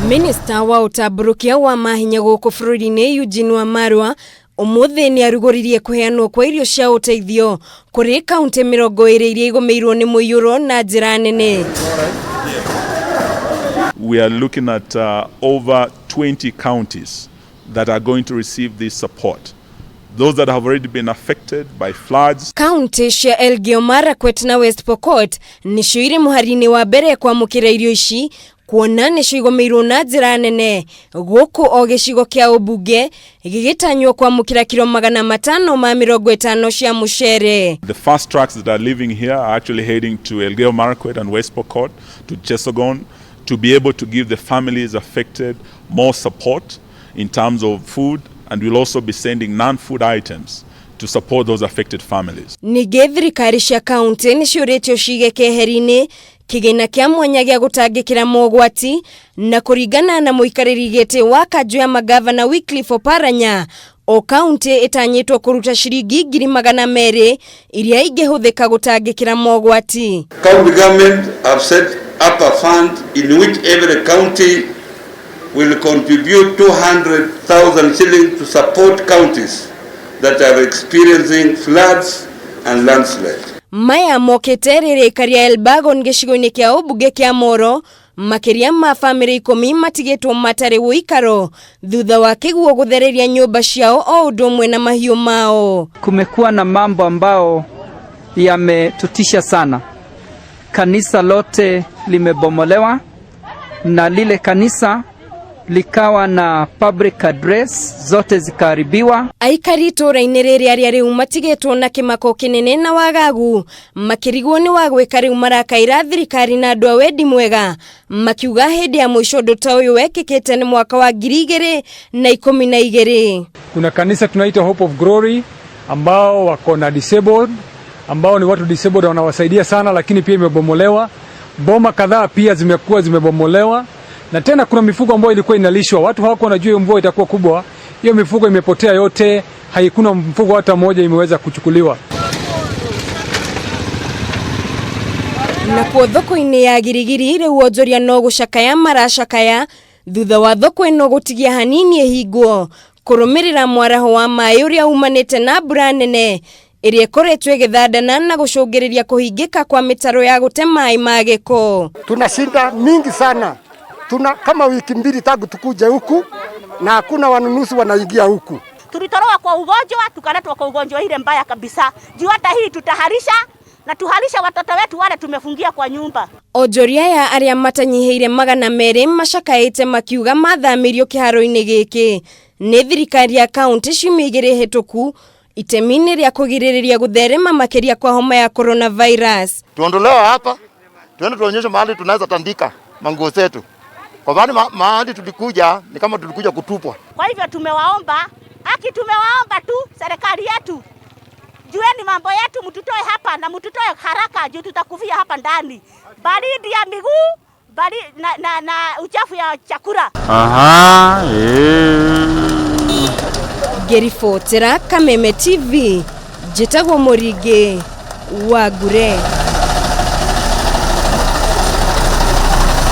Minister wa utaburukia wa mahinya guku bururi-ini Eugene Wamarwa umuthi ni arugoririe kuheanwo kwa irio cia uteithio kuri kaunti 20 iria igomeirwo ni Muiyuro na njira nene. We are looking at over 20 counties that are going to receive this support. Those that have already been affected by floods. County cia Elgeyo Marakwet na West Pokot nicio iri muharini wa mbere kwamukira irio ici kuona nicio igomeirwo na njira nene guku o gicigo kia ubunge gigitanywo kwamukira kilo 550 cia mucere. The fast tracks that are living here are actually heading to Elgeyo Marakwet and West Pokot, to Chesogon, to be able to give the families affected more support in terms of food, and we'll also be sending non-food items to support those affected families. Nige thirikari cia county niciuritio cige keheri-ini kigina kia mwanya gia gutangikira mogwati na kuringana na muikariri giti wa kanju ya magavana Wycliffe Oparanya o county itanyitwo kuruta ciringi 200,000 iria ingihuthika gutangikira mogwati. County government have set up a fund in which every county will contribute 200,000 shillings to support counties that are experiencing floods and landslides. Maya mokete ririkaria Elbagon gicigo-ini kia ubunge kia Moro makiria ma family 10 matigitwo matari guikaro thutha wa kiguo guthereria nyumba ciao o udumwe na mahiu mao. Kumekuwa na mambo ambao yametutisha sana. Kanisa lote limebomolewa na lile kanisa likawa na public address zote zikaharibiwa. Aikari tora-ini riria riu matigetwo na kimako kinene na wagagu makirigwo ni wagwika riu marakaira thirikari na andu a wendi mwega makiuga hindi ya mwisho undu ta uyu wekikite ni mwaka wa 2012. Kuna kanisa tunaita Hope of Glory ambao wako na disabled, ambao ni watu disabled wanawasaidia sana, lakini pia imebomolewa. Boma kadhaa pia zimekuwa zimebomolewa. Na tena kuna mifugo ambayo ilikuwa inalishwa. Watu hawako wanajua hiyo mvua itakuwa kubwa. Hiyo mifugo imepotea yote. Haikuna mfugo hata mmoja imeweza kuchukuliwa. Na kwa thoko-ini ya Girigiri riu onjoria no gucakaya maracakaya thutha wa thoko ino gutigia hanini ihingwo kurumirira mwaraho wa maai uria umanite na mbura nene iria ikoretwo igithandana na gucungiriria kuhingika kwa mitaro ya gute maai ma giko. Tuna shida mingi sana. Tuna kama wiki 2 tangu tukuje huku na hakuna wanunuzi wanaingia huku. Tulitoroa kwa ugonjwa, tukaletwa kwa ugonjwa ile mbaya kabisa. Juu hata hii tutaharisha na tuharisha watoto wetu wale tumefungia kwa nyumba. Onjoria ya aria matanyiheire 200 macakaite makiuga mathamirio kiharo-ini giki ni thirikari ya county cimigire hituku itemini ria kugiririria gutherema makiria kwa homa ya coronavirus. Tuondolewa hapa, tuende tuonyeshe mahali tunaweza tandika manguo zetu. Kwa maana mahali tulikuja ni kama tulikuja kutupwa. Kwa hivyo tumewaomba tu serikali yetu, jueni mambo yetu, mtutoe hapa na mtutoe haraka juu tutakufia hapa ndani. Baridi ya miguu, na uchafu ya chakula. Gerifotera Kameme TV, Jitagwo Morige Wagure.